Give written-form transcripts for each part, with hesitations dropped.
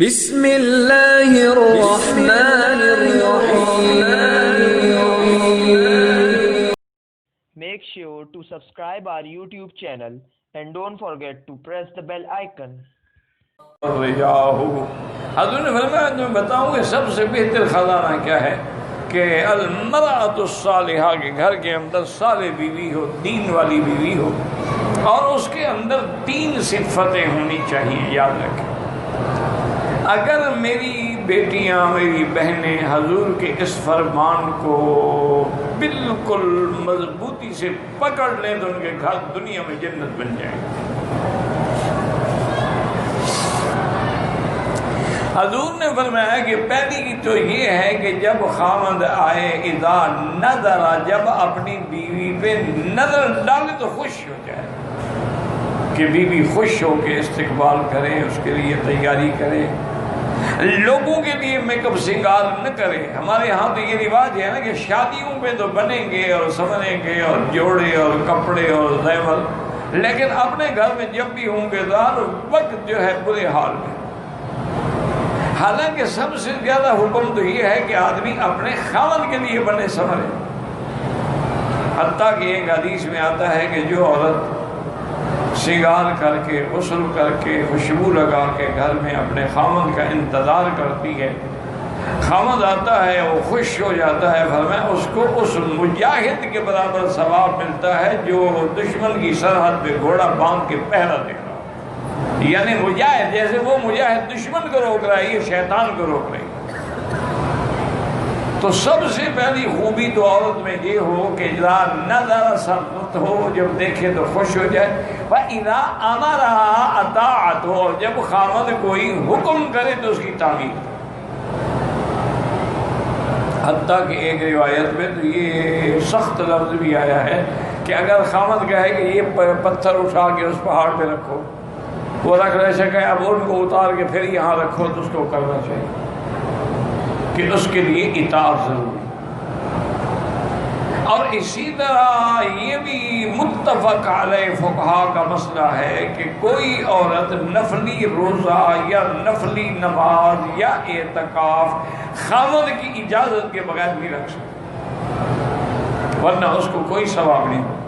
بسم اللہ الرحمن الرحیم. Make sure to subscribe our YouTube channel and don't forget to press the bell icon. حضور نے فرمایا میں بتاؤں کہ سب سے بہتر خزانہ کیا ہے کہ المرأۃ الصالحہ کے گھر کے اندر صالح بیوی ہو، دین والی بیوی ہو، اور اس کے اندر 3 صفتیں ہونی چاہیے. یاد رکھیں، اگر میری بیٹیاں، میری بہنیں حضور کے اس فرمان کو بالکل مضبوطی سے پکڑ لیں تو ان کے گھر دنیا میں جنت بن جائے گی. حضور نے فرمایا کہ پہلی کی تو یہ ہے کہ جب خامد آئے، اذا نظر، جب اپنی بیوی پہ نظر ڈالے تو خوش ہو جائے، کہ بیوی خوش ہو کے استقبال کرے، اس کے لیے تیاری کرے، لوگوں کے لیے میک اپ سنگار نہ کرے. ہمارے ہاں تو یہ رواج ہے نا کہ شادیوں پہ تو بنیں گے اور سنوریں گے اور جوڑے اور کپڑے اور زیور، لیکن اپنے گھر میں جب بھی ہوں گے تو ہر وقت جو ہے برے حال میں. حالانکہ سب سے زیادہ حکم تو یہ ہے کہ آدمی اپنے خاوند کے لیے بنے سنورے. حتیٰ کہ ایک حدیث میں آتا ہے کہ جو عورت سنگار کر کے، غسل کر کے، خوشبو لگا کے گھر میں اپنے خاوند کا انتظار کرتی ہے، خاوند آتا ہے وہ خوش ہو جاتا ہے، فرمایا اس کو اس مجاہد کے برابر ثواب ملتا ہے جو دشمن کی سرحد پہ گھوڑا باندھ کے پہرا دے رہا. یعنی مجاہد، جیسے وہ مجاہد دشمن کو روک رہا ہے، یہ شیطان کو روک رہی ہے. تو سب سے پہلی خوبی تو عورت میں یہ ہو کہ اذا نظر سرت ہو، جب دیکھے تو خوش ہو جائے، وَإِذَا أَمَرَهَا أَطَاعَتْ ہو، جب خامد کوئی حکم کرے تو اس کی تعمیل. حتیٰ کہ ایک روایت میں تو یہ سخت لفظ بھی آیا ہے کہ اگر خامد کہے کہ یہ پتھر اٹھا کے اس پہاڑ پہ رکھو، وہ رکھ رہے سے کہ اب ان کو اتار کے پھر یہاں رکھو، تو اس کو کرنا چاہیے کہ اس کے لیے اطاعت ضروری. اور اسی طرح یہ بھی متفق علیہ فقہا کا مسئلہ ہے کہ کوئی عورت نفلی روزہ یا نفلی نماز یا اعتکاف خاوند کی اجازت کے بغیر نہیں رکھ سکتی، ورنہ اس کو کوئی ثواب نہیں ہوگا.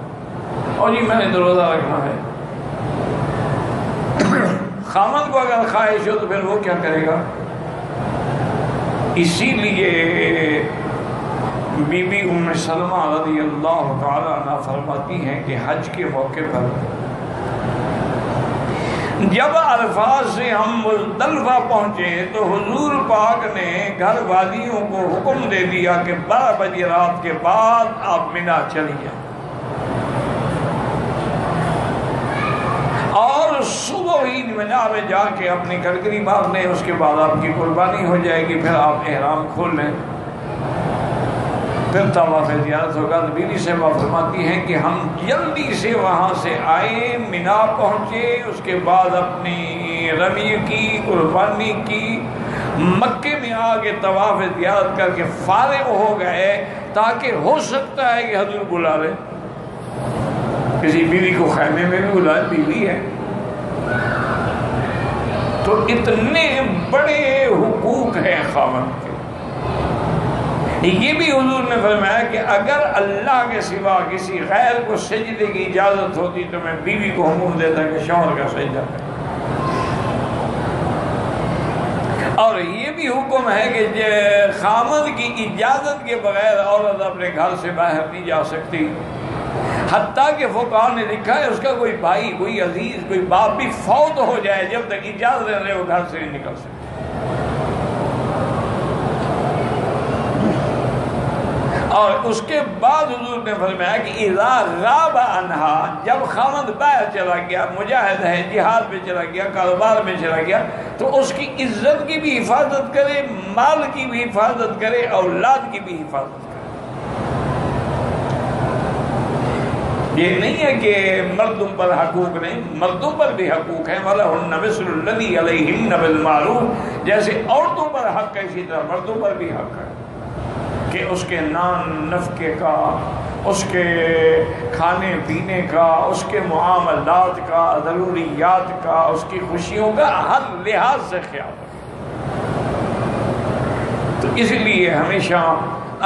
اور جی میں نے تو روزہ رکھنا ہے، خاوند کو اگر خواہش ہو تو پھر وہ کیا کرے گا؟ اسی لیے بی بی ام سلمہ رضی اللہ تعالیٰ عنہ فرماتی ہیں کہ حج کے موقع پر جب عرفات سے ہم مزدلفہ پہنچے تو حضور پاک نے گھر والیوں کو حکم دے دیا کہ 12 بجے رات کے بعد آپ منا چلی جائیں، اور صبح ہی منا میں جا کے اپنی گڑگڑی مار لیں، اس کے بعد آپ کی قربانی ہو جائے گی، پھر آپ احرام کھول لیں، پھر طواف زیارت ہوگا. تو بیوی سے فرماتی ہیں کہ ہم جلدی سے وہاں سے آئے، منا پہنچے، اس کے بعد اپنی رمی کی، قربانی کی، مکے میں آ کے طواف زیارت کر کے فارغ ہو گئے، تاکہ ہو سکتا ہے کہ حضور بلا لیں. کسی بیوی کو خیمے میں بھی بلائے، بیوی ہے. تو اتنے بڑے حقوق ہیں خاوند کے. یہ بھی حضور نے فرمایا کہ اگر اللہ کے سوا کسی غیر کو سجدے کی اجازت ہوتی تو میں بیوی کو حکم دیتا کہ شوہر کا سجدہ کرے. اور یہ بھی حکم ہے کہ خاوند کی اجازت کے بغیر عورت اپنے گھر سے باہر نہیں جا سکتی. حتیٰ کہ فقہاء نے لکھا ہے اس کا کوئی بھائی، کوئی عزیز، کوئی باپ بھی فوت ہو جائے، جب تک اجازت رہے وہ گھر سے نہیں نکل سکتے. اور اس کے بعد حضور نے فرمایا کہ اذا غاب عنہا، جب خاوند باہر چلا گیا، مجاہد ہے، جہاد پہ چلا گیا، کاروبار میں چلا گیا، تو اس کی عزت کی بھی حفاظت کرے، مال کی بھی حفاظت کرے، اولاد کی بھی حفاظت کرے. یہ نہیں ہے کہ مردوں پر حقوق نہیں، مردوں پر بھی حقوق ہیں. وَلَهُنَّ مِثْلُ الَّذِي عَلَيْهِنَّ بِالْمَعْرُوفِ، جیسے عورتوں پر حق ہے اسی طرح مردوں پر بھی حق ہے کہ اس کے نان نفقے کا، اس کے کھانے پینے کا، اس کے معاملات کا، ضروریات کا، اس کی خوشیوں کا ہر لحاظ سے خیال رکھے. تو اس لیے ہمیشہ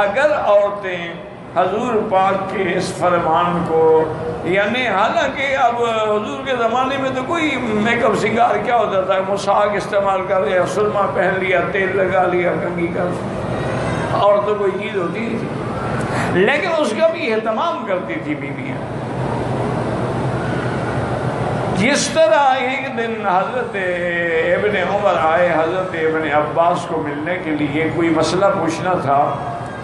اگر عورتیں حضور پاک کے اس فرمان کو، یعنی حالانکہ اب حضور کے زمانے میں تو کوئی میک اپ سنگار کیا ہوتا تھا، مساق استعمال کر لیا، سرما پہن لیا، تیل لگا لیا، کنگھی کر، اور تو کوئی چیز ہوتی نہیں تھی، لیکن اس کا بھی اہتمام کرتی تھی بیویاں۔ جس طرح ایک دن حضرت ابن عمر آئے حضرت ابن عباس کو ملنے کے لیے، کوئی مسئلہ پوچھنا تھا،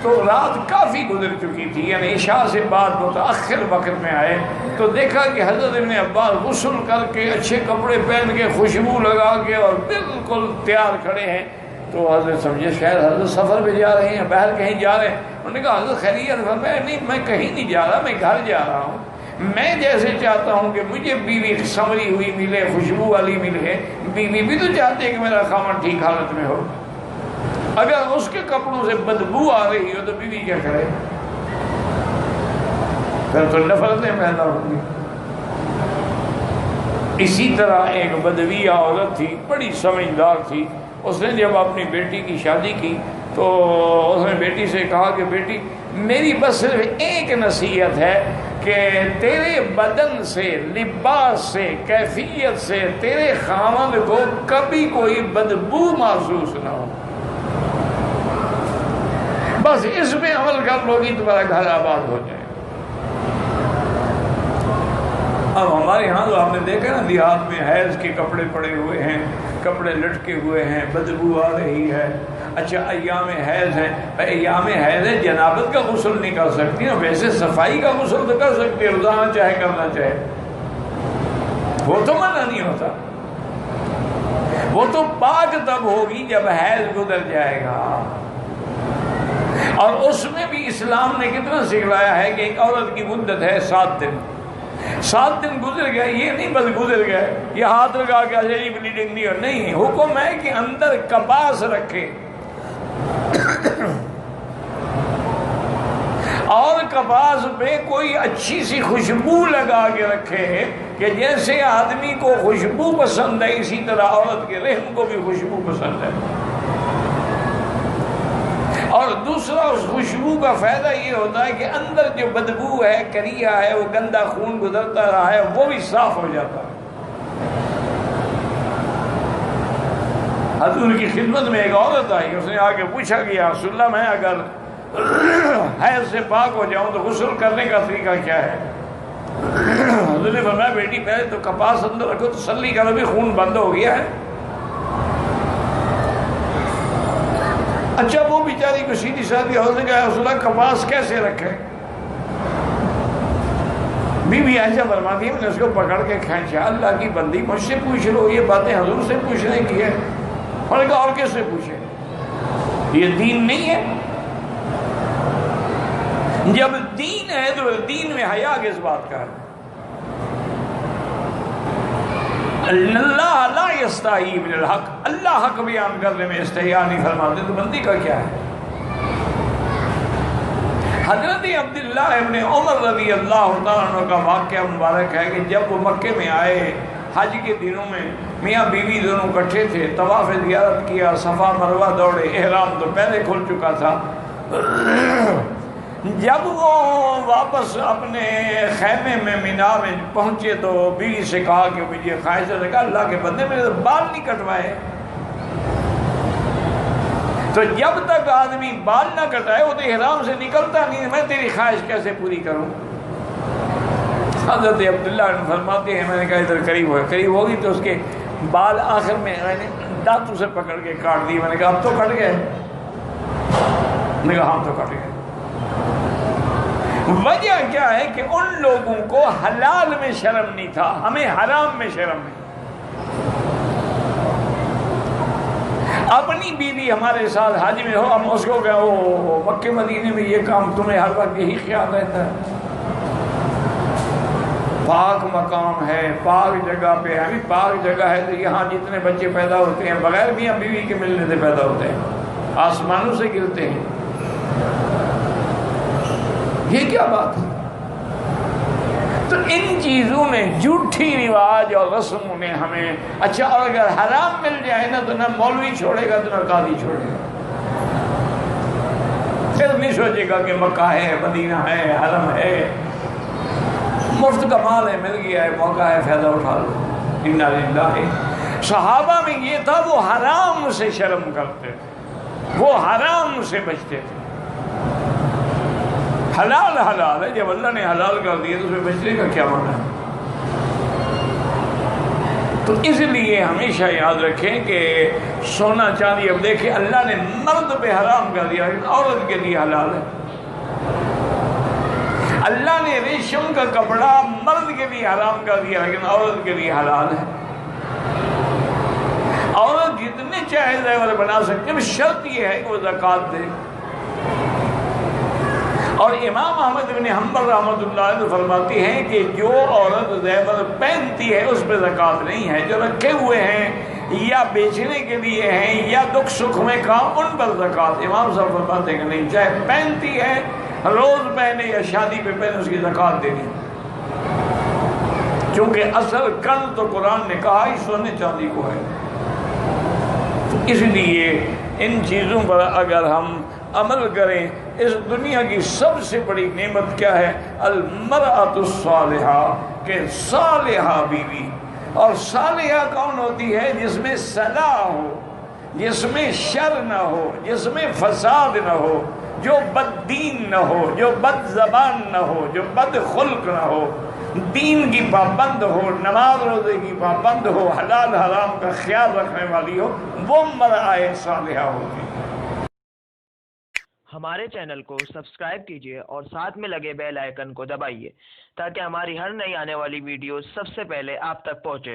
تو رات کافی گزر چکی تھی، یعنی عشاء سے بعد متأخر وقت میں آئے تو دیکھا کہ حضرت ابن عباس غسل کر کے اچھے کپڑے پہن کے خوشبو لگا کے اور بالکل تیار کھڑے ہیں۔ تو حضرت سمجھے شاید حضرت سفر پہ جا رہے ہیں، باہر کہیں جا رہے ہیں۔ انہوں نے کہا حضرت خیریت؟ فرمایا نہیں، میں کہیں نہیں جا رہا، میں گھر جا رہا ہوں۔ میں جیسے چاہتا ہوں کہ مجھے بیوی سنوری ہوئی ملے، خوشبو والی ملے، بیوی بھی تو چاہتے ہیں کہ میرا خاوند ٹھیک حالت میں ہو۔ اگر اس کے کپڑوں سے بدبو آ رہی ہو تو بیوی کیا کرے؟ پھر تو نفرتیں پیدا ہوں گی۔ اسی طرح ایک بدویہ عورت تھی، بڑی سمجھدار تھی، اس نے جب اپنی بیٹی کی شادی کی تو اس نے بیٹی سے کہا کہ بیٹی میری بس صرف ایک نصیحت ہے کہ تیرے بدن سے، لباس سے، کیفیت سے تیرے خاوند کو کبھی کوئی بدبو محسوس نہ ہو، بس اس میں عمل کر لو گی تمہارا گھر آباد ہو جائے۔ اب ہمارے یہاں تو آپ نے دیکھا نا، دیہات میں حیض کے کپڑے پڑے ہوئے ہیں، کپڑے لٹکے ہوئے ہیں، بدبو آ رہی ہے۔ اچھا ایام حیض ہے، ایام حیض ہے، جنابت کا غسل نہیں کر سکتی نا، ویسے صفائی کا غسل تو کر سکتی ہے، روزانہ چاہے کرنا چاہے، وہ تو منع نہیں ہوتا، وہ تو پاک تب ہوگی جب حیض گزر جائے گا۔ اور اس میں بھی اسلام نے کتنا سکھلایا ہے کہ ایک عورت کی مدت ہے 7 دن، 7 دن گزر گئے، یہ نہیں بس گزر گئے، یہ ہاتھ لگا کے اچھا بلیڈنگ نہیں ہو، نہیں، حکم ہے کہ اندر کپاس رکھے، اور کپاس پہ کوئی اچھی سی خوشبو لگا کے رکھے کہ جیسے آدمی کو خوشبو پسند ہے اسی طرح عورت کے رحم کو بھی خوشبو پسند ہے۔ اور دوسرا اس خوشبو کا فائدہ یہ ہوتا ہے کہ اندر جو بدبو ہے، کریا ہے، وہ گندا خون گزرتا رہا ہے، وہ بھی صاف ہو جاتا ہے۔ حضور کی خدمت میں ایک عورت آئی، اس نے آ کے پوچھا کہ یا رسول اللہ میں اگر حیض سے پاک ہو جاؤں تو غسل کرنے کا طریقہ کیا ہے؟ حضور نے فرمایا بیٹی پہلے تو کپاس اندر رکھو، تسلی کرو بھی خون بند ہو گیا ہے۔ اچھا وہ بیچاری کو سیدھی سادھی عورت نے کہا رسول اللہ کپاس کیسے رکھے؟ بی بی عائشہ فرماتی ہے میں نے اس کو پکڑ کے کھینچا، اللہ کی بندی مجھ سے پوچھ لو، یہ باتیں حضور سے پوچھنے کی ہے؟ اور کہا اور کس سے پوچھے؟ یہ دین نہیں ہے؟ جب دین ہے تو دین میں حیا کس بات کا ہے؟ اللہ لا یستحی من الحق، اللہ حق بیان کرنے میں استحیا نہیں فرماتے، تو بندی کا کیا ہے؟ حضرت عبداللہ ابن عمر رضی اللہ تعالیٰ عنہ کا واقعہ مبارک ہے کہ جب وہ مکے میں آئے حج کے دنوں میں، میاں بیوی دونوں کٹھے تھے، طواف زیارت کیا، صفا مروہ دوڑے، احرام تو پہلے کھل چکا تھا۔ جب وہ واپس اپنے خیمے میں مینا میں پہنچے تو بیوی سے کہا کہ مجھے خواہش ہے، کہا اللہ کے بندے میرے تو بال نہیں کٹوائے۔ تو جب تک آدمی بال نہ کٹائے وہ تو احرام سے نکلتا نہیں، میں تیری خواہش کیسے پوری کروں؟ حضرت عبداللہ فرماتے ہیں میں نے کہا ادھر قریب ہوئے، قریب ہوگی تو اس کے بال آخر میں نے دانتوں سے پکڑ کے کاٹ دی۔ میں نے کہا اب تو کٹ گئے؟ میں نے کہا ہاں تو کٹ گئے۔ وجہ کیا ہے کہ ان لوگوں کو حلال میں شرم نہیں تھا، ہمیں حرام میں شرم نہیں۔ اپنی بیوی ہمارے ساتھ حج میں ہو، ہم اس کو کہیں وہ مکے مدینے میں یہ کام تمہیں ہر وقت یہی خیال رہتا ہے؟ پاک مقام ہے، پاک جگہ پہ ہے، پاک جگہ ہے تو یہاں جتنے بچے پیدا ہوتے ہیں بغیر میاں بیوی کے ملنے سے پیدا ہوتے ہیں، آسمانوں سے گرتے ہیں، یہ کیا بات ہے؟ تو ان چیزوں نے، جھوٹی رواج اور رسموں نے ہمیں، اچھا اور اگر حرام مل جائے نا تو نہ مولوی چھوڑے گا تو نہ قاضی چھوڑے گا۔ پھر نہیں سوچے گا کہ مکہ ہے، مدینہ ہے، حرم ہے، مفت کا مال ہے، مل گیا ہے، موقع ہے، فائدہ اٹھا لو۔ انا للہ۔ صحابہ میں یہ تھا، وہ حرام سے شرم کرتے تھے، وہ حرام سے بچتے تھے۔ حلال حلال ہے، جب اللہ نے حلال کر دیا تو اس میں بچنے کا کیا معنی ہے؟ تو اس لیے ہمیشہ یاد رکھیں کہ سونا چاندی، اب دیکھیں اللہ نے مرد پہ حرام کر دیا لیکن عورت کے لیے حلال ہے۔ اللہ نے ریشم کا کپڑا مرد کے لیے حرام کر دیا لیکن عورت کے لیے حلال ہے۔ عورت جتنے چاہے زیور بنا سکتے ہیں، شرط یہ ہے کہ وہ زکوٰۃ دے۔ اور امام احمد بن حنبل رحمۃ اللہ علیہ فرماتی ہیں کہ جو عورت زیور پہنتی ہے اس پہ زکوٰۃ نہیں ہے، جو رکھے ہوئے ہیں یا بیچنے کے لیے ہیں یا دکھ سکھ میں کام، ان پر زکوٰۃ۔ امام صاحب فرماتے ہیں کہ نہیں، چاہے پہنتی ہے، روز پہنے یا شادی پہ پہنے، اس کی زکوٰۃ دینی، کیونکہ اصل کنز تو قرآن نے کہا ہی سونے چاندی کو ہے۔ اس لیے ان چیزوں پر اگر ہم عمل کریں، اس دنیا کی سب سے بڑی نعمت کیا ہے؟ المرأۃ الصالحہ، کہ صالحہ بیوی۔ اور صالحہ کون ہوتی ہے؟ جس میں صلاح ہو، جس میں شر نہ ہو، جس میں فساد نہ ہو، جو بد دین نہ ہو، جو بد زبان نہ ہو، جو بد خلق نہ ہو، دین کی پابند ہو، نماز روزے کی پابند ہو، حلال حرام کا خیال رکھنے والی ہو، وہ مرأۃ صالحہ ہوگی۔ ہمارے چینل کو سبسکرائب کیجیے اور ساتھ میں لگے بیل آئیکن کو دبائیے تاکہ ہماری ہر نئی آنے والی ویڈیو سب سے پہلے آپ تک پہنچے۔